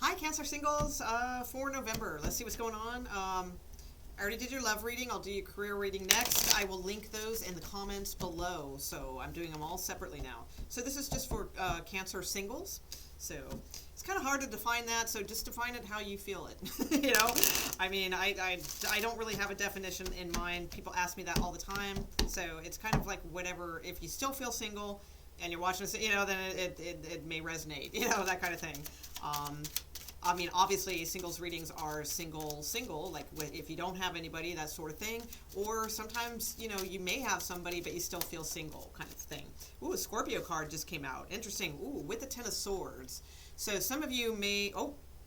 Hi, Cancer singles for November. Let's see what's going on. I already did your love reading. I'll do your career reading next. I will link those in the comments below. So I'm doing them all separately now. So this is just for Cancer singles. So it's kind of hard to define that. So just define it how you feel it. You know, I mean, I don't really have a definition in mind. People ask me that all the time. So it's kind of like whatever. If you still feel single and you're watching this, you know, then it may resonate. You know, that kind of thing. I mean, obviously, singles readings are single, like if you don't have anybody, that sort of thing. Or sometimes, you know, you may have somebody, but you still feel single, kind of thing. Ooh, a Scorpio card just came out. Interesting. Ooh, with the Ten of Swords. So some of you may,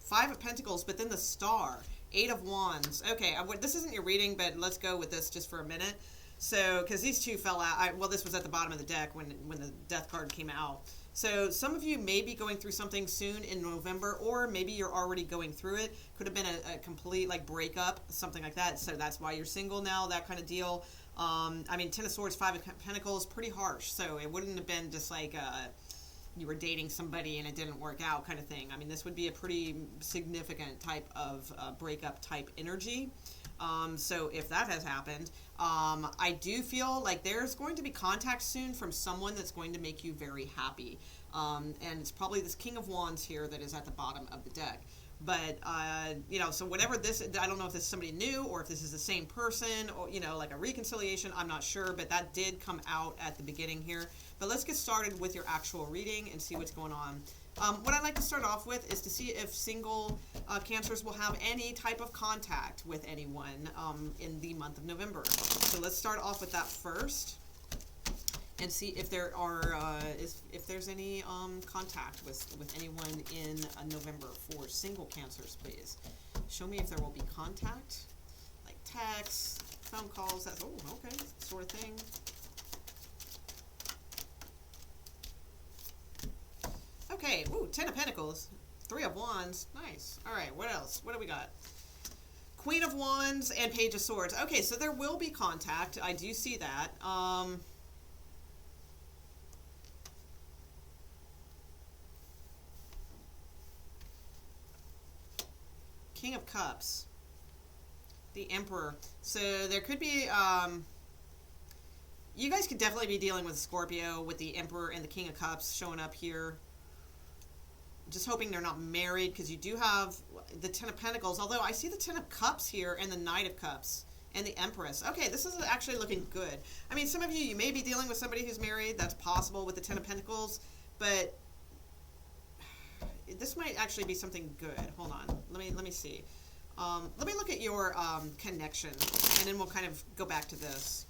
Five of Pentacles, but then the Star. Eight of Wands. Okay, this isn't your reading, but let's go with this just for a minute. So, because these two fell out. Well, this was at the bottom of the deck when the Death card came out. So some of you may be going through something soon in November, or maybe you're already going through it. Could have been a complete like breakup, something like that. So that's why you're single now, that kind of deal. I mean, Ten of Swords, Five of Pentacles, pretty harsh. So it wouldn't have been just like you were dating somebody and it didn't work out kind of thing. I mean, this would be a pretty significant type of breakup type energy. So if that has happened, I do feel like there's going to be contact soon from someone that's going to make you very happy. And it's probably this King of Wands here that is at the bottom of the deck. But, you know, so whatever this, I don't know if this is somebody new or if this is the same person or, you know, like a reconciliation, I'm not sure, but that did come out at the beginning here. But let's get started with your actual reading and see what's going on. What I'd like to start off with is to see if single Cancers will have any type of contact with anyone in the month of November. So let's start off with that first and see if there are if there's any contact with anyone in November for single Cancers, please. Show me if there will be contact, like texts, phone calls. That's okay, sort of thing. Okay, Ten of Pentacles, Three of Wands, nice. All right, what else? What do we got? Queen of Wands and Page of Swords. Okay, so there will be contact. I do see that. King of Cups, the Emperor. So there could be, you guys could definitely be dealing with Scorpio with the Emperor and the King of Cups showing up here. Just hoping they're not married, because you do have the Ten of Pentacles, although I see the Ten of Cups here and the Knight of Cups and the Empress. Okay, this is actually looking good. I mean, some of you may be dealing with somebody who's married. That's possible with the Ten of Pentacles, but this might actually be something good. Hold on. Let me see. Let me look at your connection, and then we'll kind of go back to this.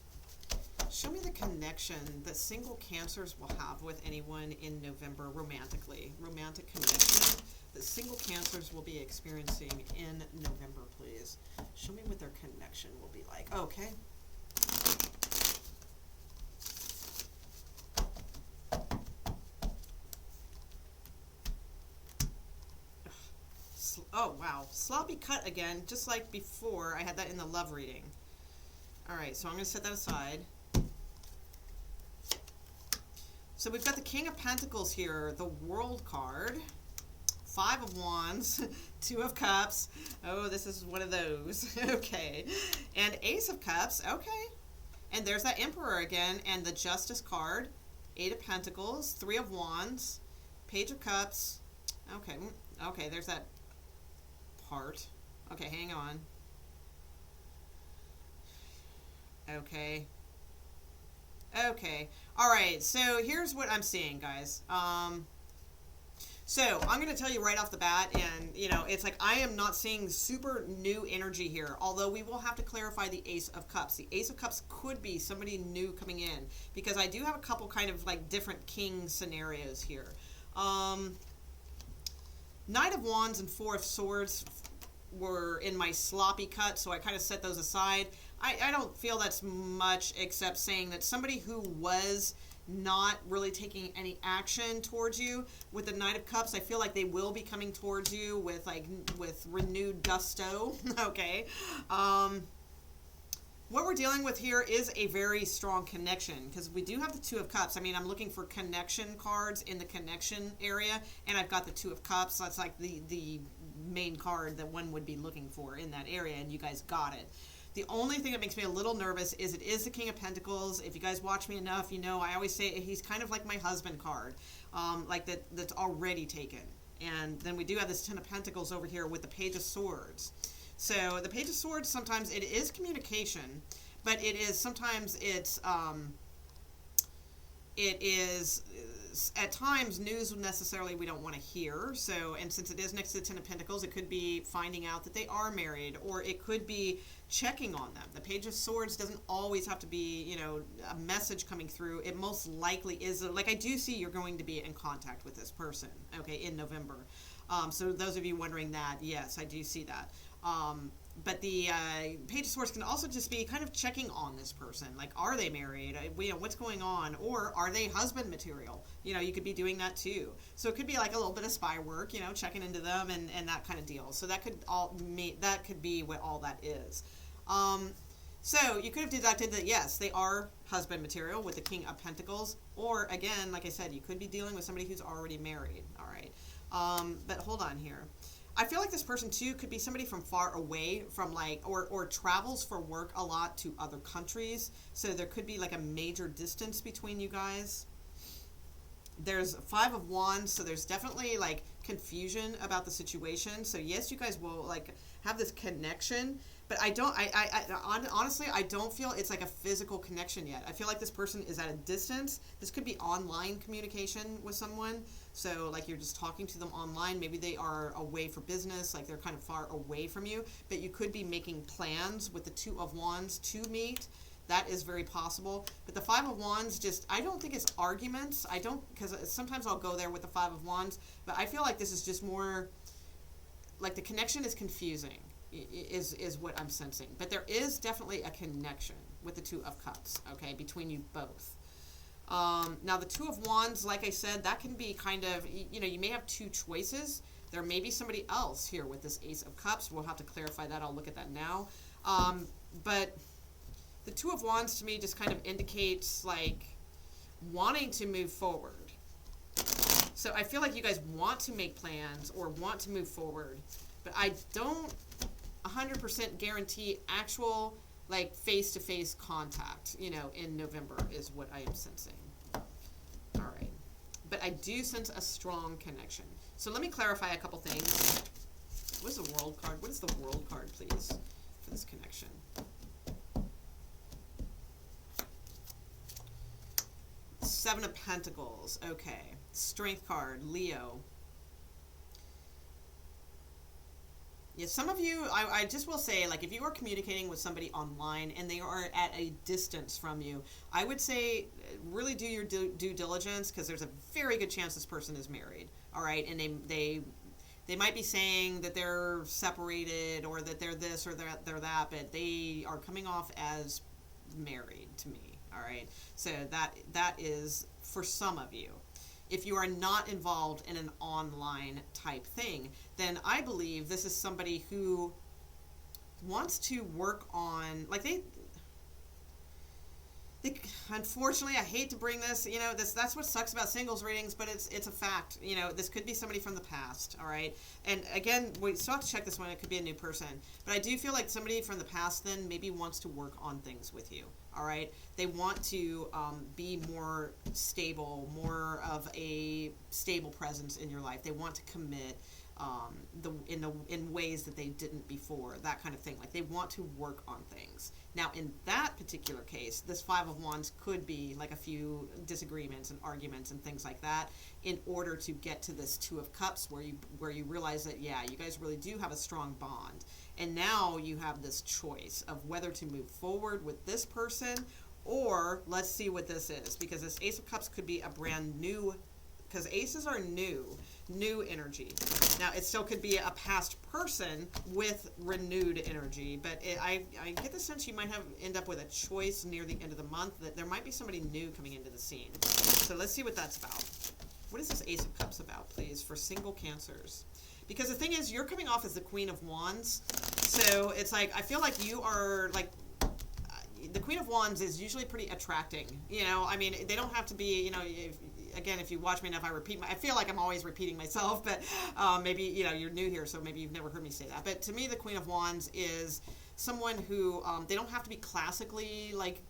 Show me the connection that single Cancers will have with anyone in November romantically. Romantic connection that single Cancers will be experiencing in November, please. Show me what their connection will be like. Okay. Oh, wow. Sloppy cut again, just like before. I had that in the love reading. All right, so I'm going to set that aside. So we've got the King of Pentacles here, the World card, Five of Wands, Two of Cups. Oh, this is one of those. Okay. And Ace of Cups. Okay. And there's that Emperor again, and the Justice card, Eight of Pentacles, Three of Wands, Page of Cups. Okay. Okay, there's that part. Okay, hang on. Okay. Okay. All right. So here's what I'm seeing, guys. So I'm going to tell you right off the bat, and, you know, it's like I am not seeing super new energy here, although we will have to clarify the Ace of Cups. The Ace of Cups could be somebody new coming in, because I do have a couple kind of like different king scenarios here. Knight of Wands and Four of Swords were in my sloppy cut, so I kind of set those aside. I don't feel that's much, except saying that somebody who was not really taking any action towards you with the Knight of Cups, I feel like they will be coming towards you with renewed gusto. Okay. What we're dealing with here is a very strong connection, because we do have the Two of Cups. I mean, I'm looking for connection cards in the connection area, and I've got the Two of Cups. So that's like the main card that one would be looking for in that area, and you guys got it. The only thing that makes me a little nervous is it is the King of Pentacles. If you guys watch me enough, you know I always say he's kind of like my husband card, like that's already taken. And then we do have this Ten of Pentacles over here with the Page of Swords. So the Page of Swords, sometimes it is communication, but it is sometimes it is at times news necessarily we don't want to hear. So, and since it is next to the Ten of Pentacles, it could be finding out that they are married, or it could be checking on them. The Page of Swords doesn't always have to be, you know, a message coming through. It most likely is, like, I do see you're going to be in contact with this person, okay, in November. So those of you wondering that, yes, I do see that. But the Page of Swords can also just be kind of checking on this person. Like, are they married? You know, what's going on? Or are they husband material? You know, you could be doing that too. So it could be like a little bit of spy work, you know, checking into them and that kind of deal. So that could be what all that is. So you could have deducted that, yes, they are husband material with the King of Pentacles. Or, again, like I said, you could be dealing with somebody who's already married. All right. But hold on here. I feel like this person, too, could be somebody from far away from, like, or travels for work a lot to other countries. So there could be, like, a major distance between you guys. There's Five of Wands, so there's definitely, like, confusion about the situation. So, yes, you guys will, like, have this connection. But honestly, I don't feel it's like a physical connection yet. I feel like this person is at a distance. This could be online communication with someone. So, like, you're just talking to them online. Maybe they are away for business, like they're kind of far away from you. But you could be making plans with the Two of Wands to meet. That is very possible. But the Five of Wands, I don't think it's arguments. Because sometimes I'll go there with the Five of Wands. But I feel like this is just more, like, the connection is confusing. Is what I'm sensing. But there is definitely a connection with the Two of Cups, okay, between you both. Now, the Two of Wands, like I said, that can be kind of, you know, you may have two choices. There may be somebody else here with this Ace of Cups. We'll have to clarify that. I'll look at that now. But the Two of Wands, to me, just kind of indicates, like, wanting to move forward. So I feel like you guys want to make plans or want to move forward. But I don't 100% guarantee actual, like, face-to-face contact, you know, in November is what I am sensing. All right. But I do sense a strong connection. So let me clarify a couple things. What is the World card? What is the World card, please, for this connection? Seven of Pentacles. Okay. Strength card. Leo. Yeah, some of you, I just will say, like, if you are communicating with somebody online and they are at a distance from you, I would say really do your due diligence, because there's a very good chance this person is married, all right? And they might be saying that they're separated or that they're this or they're that, but they are coming off as married to me, all right? So that is for some of you. If you are not involved in an online type thing, then I believe this is somebody who wants to work on, like, they unfortunately, I hate to bring this, you know, that's what sucks about singles readings, but it's a fact. You know, this could be somebody from the past, all right? And again, we still have to check this one. It could be a new person. But I do feel like somebody from the past then maybe wants to work on things with you, all right? They want to be more stable, more of a stable presence in your life. They want to commit in ways that they didn't before, that kind of thing. Like, they want to work on things. Now, in that particular case, this Five of Wands could be like a few disagreements and arguments and things like that in order to get to this Two of Cups where you realize that, yeah, you guys really do have a strong bond. And now you have this choice of whether to move forward with this person, or let's see what this is, because this Ace of Cups could be a brand new, because aces are new energy. Now, it still could be a past person with renewed energy, but I get the sense you might end up with a choice near the end of the month, that there might be somebody new coming into the scene. So let's see what that's about. What is this Ace of Cups about, please, for single Cancers? Because the thing is, you're coming off as the Queen of Wands, so it's like, I feel like you are, like, the Queen of Wands is usually pretty attracting. You know, I mean, they don't have to be, you know, again, if you watch me enough, I feel like I'm always repeating myself, but maybe, you're new here, so maybe you've never heard me say that. But to me, the Queen of Wands is someone who, they don't have to be classically like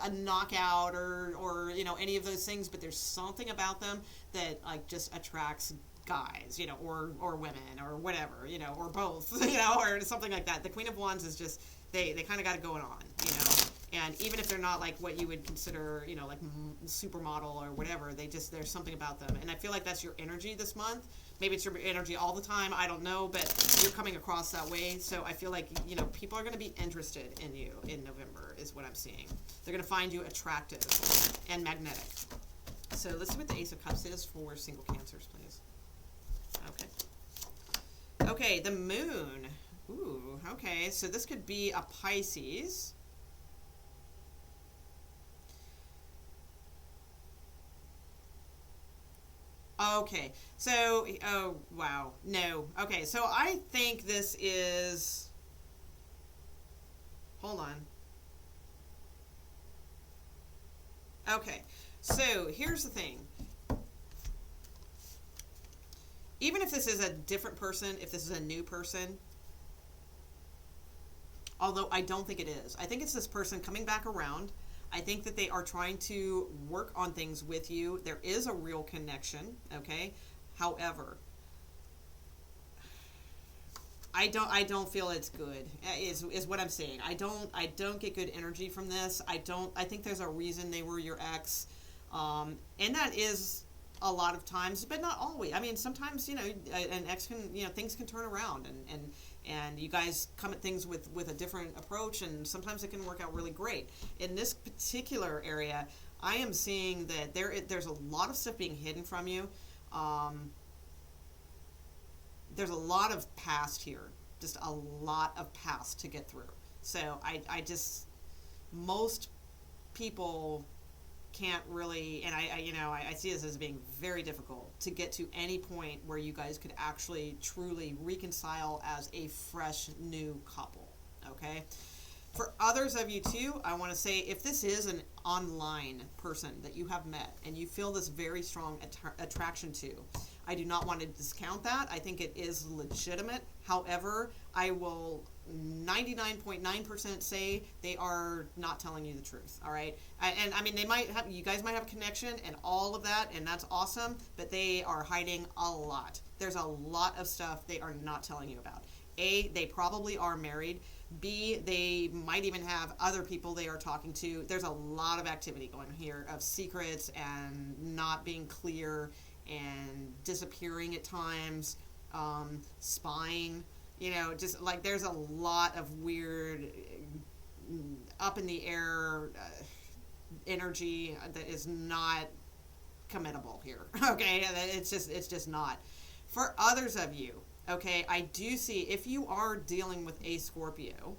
a knockout or any of those things, but there's something about them that like just attracts guys, or women or whatever, or both, or something like that. The Queen of Wands is just, they kind of got it going on, and even if they're not like what you would consider, like supermodel or whatever, there's something about them. And I feel like that's your energy this month. Maybe it's your energy all the time, I don't know, but you're coming across that way. So I feel like, people are going to be interested in you in November is what I'm seeing. They're going to find you attractive and magnetic. So let's see what the Ace of Cups is for single Cancers, please. Okay, the Moon. Ooh, okay, so this could be a Pisces. Okay, so, oh, wow, no. Okay, so I think this is, hold on. Okay, so here's the thing. Even if this is a different person, if this is a new person, although I don't think it is. I think it's this person coming back around. I think that they are trying to work on things with you. There is a real connection, okay? However, I don't feel it's good, is what I'm saying. I don't get good energy from this. I think there's a reason they were your ex. And that is a lot of times, but not always. I mean, sometimes, an ex can, things can turn around and you guys come at things with a different approach, and sometimes it can work out really great. In this particular area, I am seeing that there's a lot of stuff being hidden from you. There's a lot of past here, just a lot of past to get through. So most people can't really, and I see this as being very difficult to get to any point where you guys could actually truly reconcile as a fresh new couple. Okay, for others of you too, I want to say, if this is an online person that you have met and you feel this very strong attraction to, I do not want to discount that. I think it is legitimate. However, I will 99.9% say they are not telling you the truth. All right, and I mean, you guys might have a connection and all of that, and that's awesome, but they are hiding a lot. There's a lot of stuff they are not telling you about. A, they probably are married. B, they might even have other people they are talking to. There's a lot of activity going here of secrets and not being clear and disappearing at times, spying. Just like there's a lot of weird, up in the air energy that is not committable here. Okay, it's just not. For others of you, okay, I do see, if you are dealing with a Scorpio,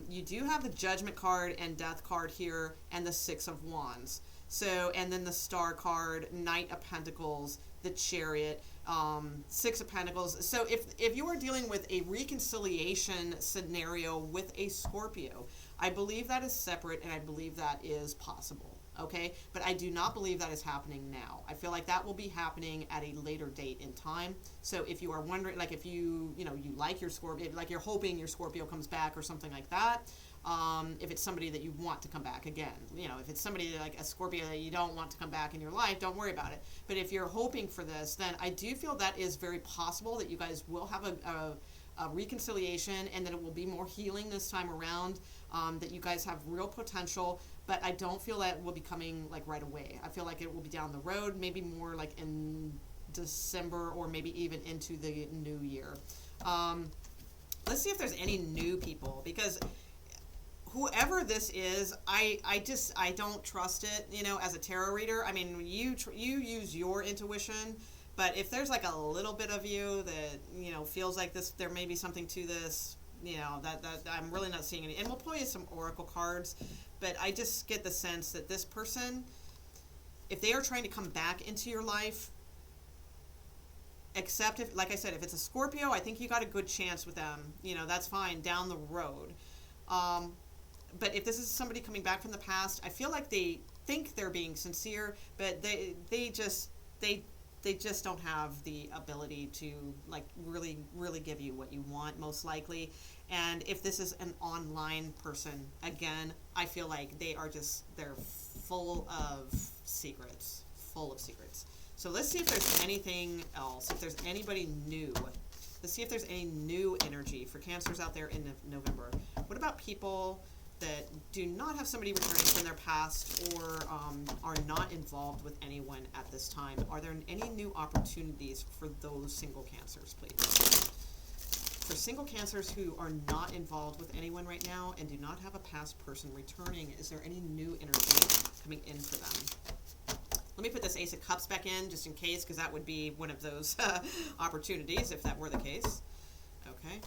you do have the Judgment card and Death card here, and the Six of Wands. So, and then the Star card, Knight of Pentacles, the Chariot, Six of Pentacles. So if you are dealing with a reconciliation scenario with a Scorpio, I believe that is separate, and I believe that is possible. Okay, but I do not believe that is happening now. I feel like that will be happening at a later date in time. So if you are wondering, like if you like your Scorpio, like you're hoping your Scorpio comes back or something like that, if it's somebody that you want to come back again, if it's somebody like a Scorpio that you don't want to come back in your life, don't worry about it. But if you're hoping for this, then I do feel that is very possible that you guys will have a reconciliation, and that it will be more healing this time around, that you guys have real potential, but I don't feel that will be coming like right away. I feel like it will be down the road, maybe more like in December or maybe even into the new year. Let's see if there's any new people, because whoever this is, I don't trust it, as a tarot reader. I mean, you use your intuition, but if there's like a little bit of you that, feels like this, there may be something to this, that I'm really not seeing any. And we'll pull you some oracle cards, but I just get the sense that this person, if they are trying to come back into your life, except if, like I said, if it's a Scorpio, I think you got a good chance with them. That's fine down the road. But if this is somebody coming back from the past, I feel like they think they're being sincere, but they just don't have the ability to like really give you what you want, most likely. And if this is an online person, again, I feel like they're full of secrets, So let's see if there's anything else, if there's anybody new. Let's see if there's any new energy for Cancers out there in November. What about people that do not have somebody returning from their past, or are not involved with anyone at this time? Are there any new opportunities for those single Cancers, please? For single Cancers who are not involved with anyone right now and do not have a past person returning, is there any new energy coming in for them? Let me put this Ace of Cups back in just in case, because that would be one of those opportunities if that were the case. Okay.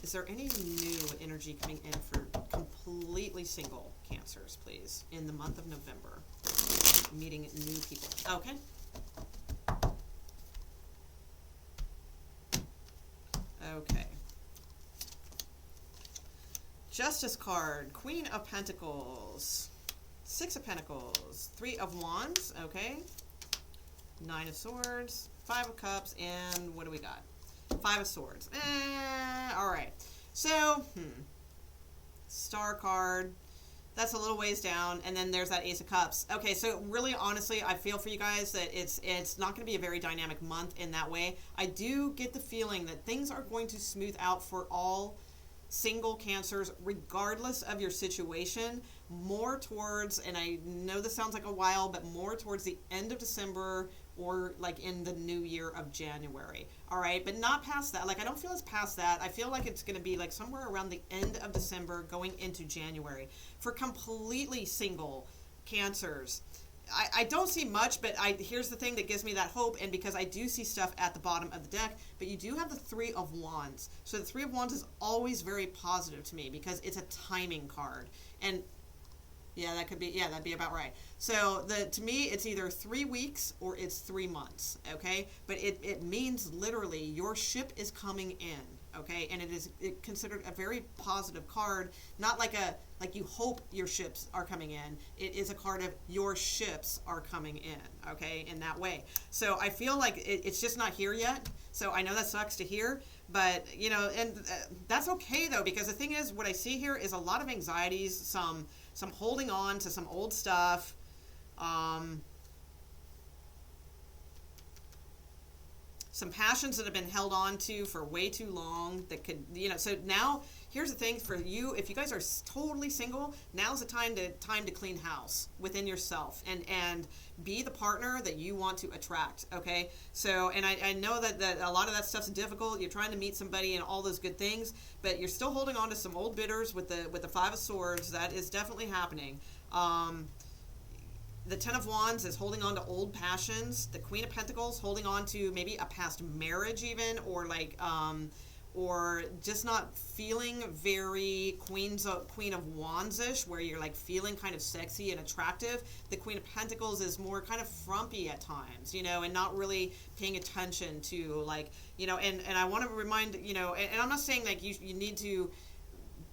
Is there any new energy coming in for completely single Cancers, please, in the month of November? Meeting new people. Okay. Okay. Justice card, Queen of Pentacles, Six of Pentacles, Three of Wands, okay. Nine of Swords, Five of Cups, and what do we got? Five of Swords. All right. So, Star card. That's a little ways down, and then there's that Ace of Cups. Okay, so really, honestly, I feel for you guys that it's not going to be a very dynamic month in that way. I do get the feeling that things are going to smooth out for all single Cancers, regardless of your situation, more towards, and I know this sounds like a while, but more towards the end of December or like in the new year of January. All right, but not past that. Like, I don't feel it's past that. I feel like it's going to be like somewhere around the end of December going into January. For completely single Cancers, I don't see much, but here's the thing that gives me that hope, and because I do see stuff at the bottom of the deck, but you do have the Three of Wands. So the Three of Wands is always very positive to me because it's a timing card. And yeah, that'd be about right. So to me, it's either 3 weeks or it's 3 months, okay? But it means literally your ship is coming in, okay? And it is considered a very positive card, not like you hope your ships are coming in. It is a card of your ships are coming in, okay, in that way. So I feel like it's just not here yet. So I know that sucks to hear, but, you know, and that's okay, though, because the thing is, what I see here is a lot of anxieties, some holding on to some old stuff, some passions that have been held on to for way too long that could, you know, so now here's the thing for you, if you guys are totally single, now's the time to clean house within yourself and be the partner that you want to attract, okay? So, and I know that a lot of that stuff's difficult. You're trying to meet somebody and all those good things, but you're still holding on to some old bitters with the Five of Swords. That is definitely happening. The Ten of Wands is holding on to old passions. The Queen of Pentacles holding on to maybe a past marriage even, or like, or just not feeling very Queen of Wands-ish, where you're like feeling kind of sexy and attractive. The Queen of Pentacles is more kind of frumpy at times, you know, and not really paying attention to, like, you know, and I want to remind, you know, and I'm not saying like you need to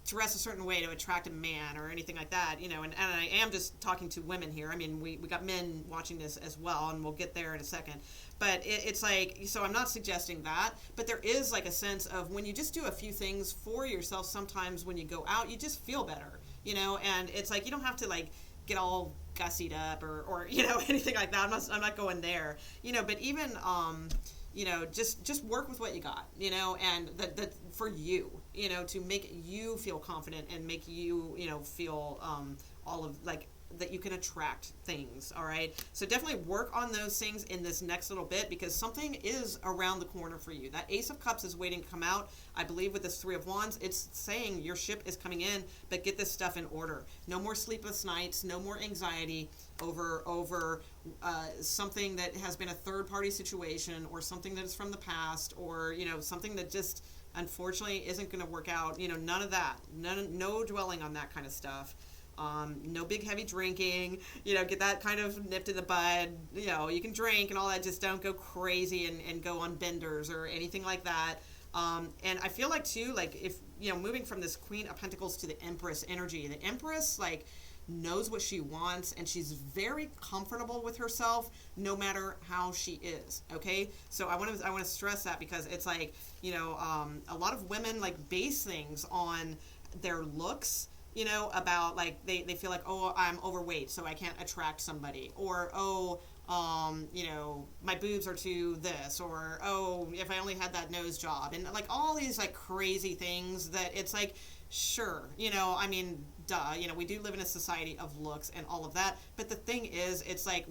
dress a certain way to attract a man or anything like that, you know, and I am just talking to women here. I mean, we got men watching this as well, and we'll get there in a second. But it's like, so I'm not suggesting that, but there is like a sense of when you just do a few things for yourself, sometimes when you go out, you just feel better, you know, and it's like, you don't have to like get all gussied up or you know, anything like that. I'm not going there, you know, but even, you know, just work with what you got, you know, and that for you, you know, to make you feel confident and make you, you know, feel all of like that you can attract things. All right, so definitely work on those things in this next little bit, because something is around the corner for you. That Ace of Cups is waiting to come out. I believe with this Three of Wands, it's saying your ship is coming in, but get this stuff in order. No more sleepless nights, no more anxiety over something that has been a third-party situation, or something that is from the past, or, you know, something that just unfortunately isn't going to work out. You know, none of that. No dwelling on that kind of stuff. No big heavy drinking, you know, get that kind of nipped in the bud. You know, you can drink and all that, just don't go crazy and go on benders or anything like that. And I feel like too, like if, you know, moving from this Queen of Pentacles to the Empress energy, the Empress, like, knows what she wants, and she's very comfortable with herself no matter how she is. Okay, so I want to stress that, because it's like, a lot of women like base things on their looks, about like they feel like, oh, I'm overweight, so I can't attract somebody, or oh, my boobs are too this, or oh, if I only had that nose job, and like all these like crazy things that it's like, sure, I mean, duh, we do live in a society of looks and all of that, but the thing is, it's like,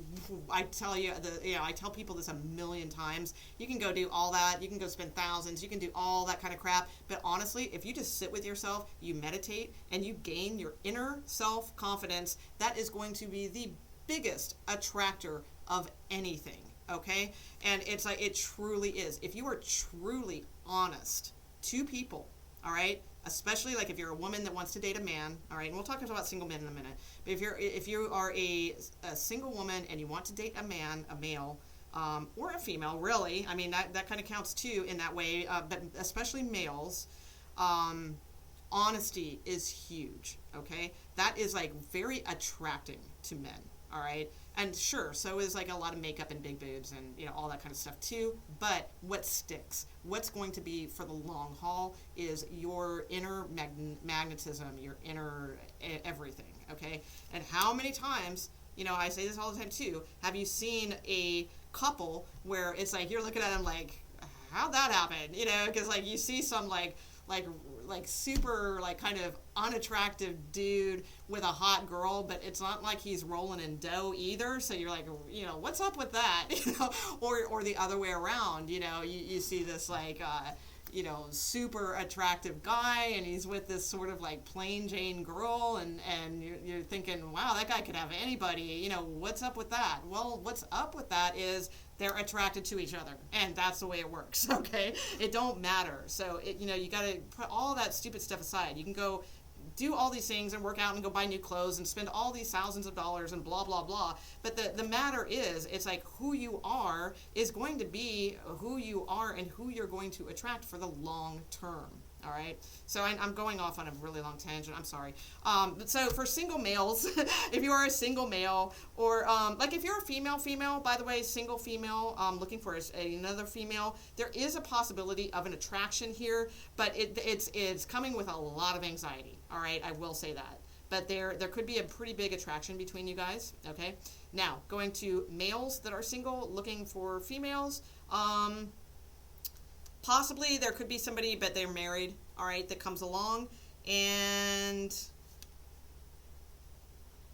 I tell you, I tell people this a million times, you can go do all that, you can go spend thousands, you can do all that kind of crap, but honestly, if you just sit with yourself, you meditate, and you gain your inner self-confidence, that is going to be the biggest attractor of anything, okay? And it's like, it truly is. If you are truly honest to people, all right, especially like if you're a woman that wants to date a man, all right, and we'll talk about single men in a minute, but if you are a single woman and you want to date a man, a male, or a female, really, I mean, that kind of counts too in that way, but especially males, honesty is huge, okay? That is like very attracting to men, all right? And sure, so is like a lot of makeup and big boobs and all that kind of stuff too, but what sticks, what's going to be for the long haul is your inner magnetism, your inner everything, okay? And how many times, I say this all the time too, have you seen a couple where it's like you're looking at them like, how'd that happen? Because like you see some like super like kind of unattractive dude with a hot girl, but it's not like he's rolling in dough either, so you're like, what's up with that? Or the other way around, you see this like super attractive guy, and he's with this sort of like plain Jane girl, and you're thinking, wow, that guy could have anybody, what's up with that? Well, what's up with that is they're attracted to each other, and that's the way it works, okay? It don't matter. So, you got to put all that stupid stuff aside. You can go do all these things and work out and go buy new clothes and spend all these thousands of dollars and blah, blah, blah. But the matter is, it's like who you are is going to be who you are and who you're going to attract for the long term. All right, so I'm going off on a really long tangent. I'm sorry. So for single males, if you are a single male, or like if you're a female, by the way, single female, looking for another female, there is a possibility of an attraction here, but it's coming with a lot of anxiety. All right, I will say that. But there could be a pretty big attraction between you guys. Okay, now going to males that are single, looking for females. Possibly there could be somebody, but they're married, all right, that comes along, and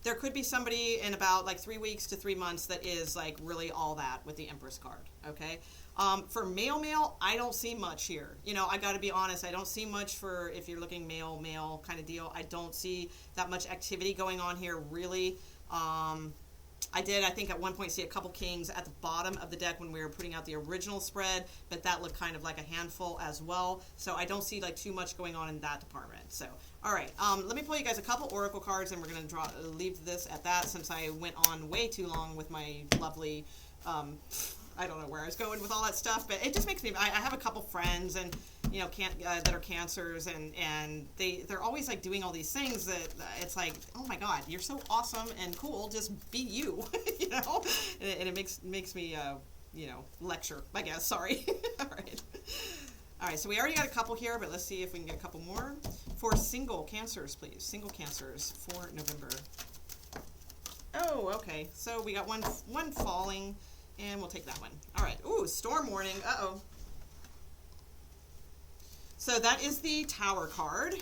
there could be somebody in about like 3 weeks to 3 months that is like really all that with the Empress card, okay? For male, I don't see much here. I got to be honest, I don't see much for if you're looking male kind of deal. I don't see that much activity going on here, really. I think at one point see a couple kings at the bottom of the deck when we were putting out the original spread, but that looked kind of like a handful as well. So I don't see like too much going on in that department. So, all right, let me pull you guys a couple oracle cards, and we're going to leave this at that, since I went on way too long with my lovely, I don't know where I was going with all that stuff, but it just makes me, I have a couple friends and, that are cancers, and they're always like doing all these things that it's like, oh my God, you're so awesome and cool, just be you, and it makes me, lecture, I guess, sorry. All right, so we already got a couple here, but let's see if we can get a couple more. For single cancers, please, single cancers for November. Oh, okay, so we got one falling, and we'll take that one. All right, ooh, storm warning, uh-oh. So that is the Tower card.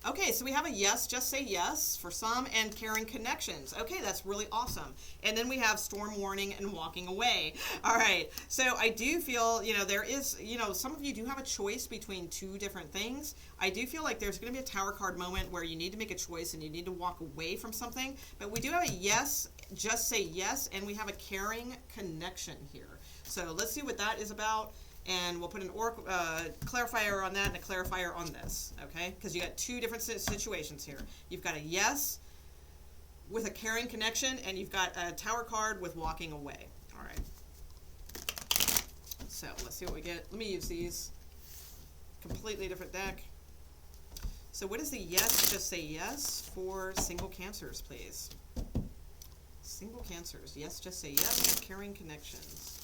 Okay, so we have a yes, just say yes for some, and caring connections. Okay, that's really awesome. And then we have storm warning and walking away. All right, so I do feel, there is, some of you do have a choice between two different things. I do feel like there's going to be a Tower card moment where you need to make a choice and you need to walk away from something. But we do have a yes, just say yes, and we have a caring connection here. So let's see what that is about. And we'll put an clarifier on that and a clarifier on this, okay? Because you got two different situations here. You've got a yes with a caring connection, and you've got a Tower card with walking away. All right. So let's see what we get. Let me use these. Completely different deck. So what is the yes, just say yes for single cancers, please? Single cancers. Yes, just say yes. Caring connections.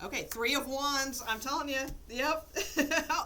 Okay, 3 of Wands. I'm telling you. Yep.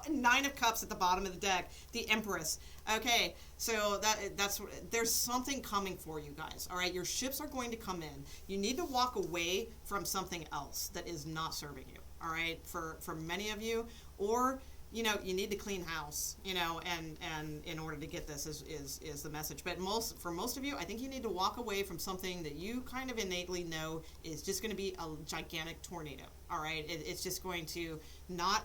9 of Cups at the bottom of the deck. The Empress. Okay, so that's there's something coming for you guys. All right, your ships are going to come in. You need to walk away from something else that is not serving you. All right, for many of you, or you know, you need to clean house, you know, and in order to get this is the message. But for most of you, I think you need to walk away from something that you kind of innately know is just going to be a gigantic tornado. All right, it's just going to not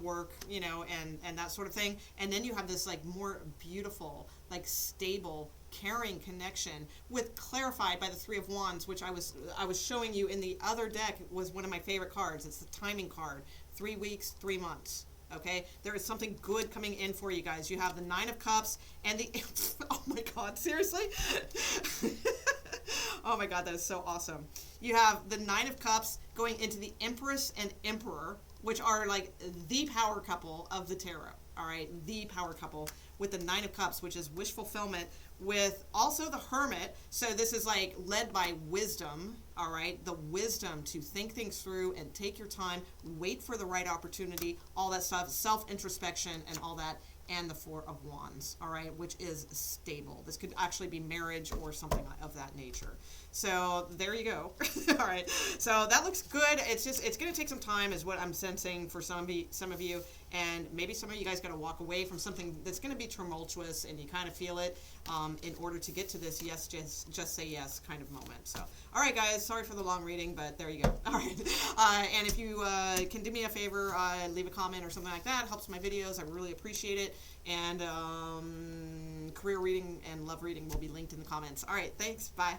work, you know, and that sort of thing. And then you have this like more beautiful, like stable, caring connection with clarified by the 3 of Wands, which I was showing you in the other deck. Was one of my favorite cards. It's the timing card. 3 weeks, 3 months. Okay, there is something good coming in for you guys. You have the 9 of Cups and the oh my God, seriously. Oh my God, that is so awesome. You have the 9 of Cups going into the Empress and Emperor, which are like the power couple of the tarot. All right, the power couple with the 9 of Cups, which is wish fulfillment, with also the Hermit. So this is like led by wisdom. All right, the wisdom to think things through and take your time, wait for the right opportunity, all that stuff, self-introspection and all that. And the 4 of Wands, all right, which is stable. This could actually be marriage or something of that nature. So there you go. All right, so that looks good. It's going to take some time is what I'm sensing for some of you, and maybe some of you guys got to walk away from something that's going to be tumultuous and you kind of feel it in order to get to this yes, just say yes kind of moment. So, all right, guys, sorry for the long reading, but there you go. All right, and if you can do me a favor, leave a comment or something like that. It helps my videos. I really appreciate it. And career reading and love reading will be linked in the comments. All right, thanks. Bye.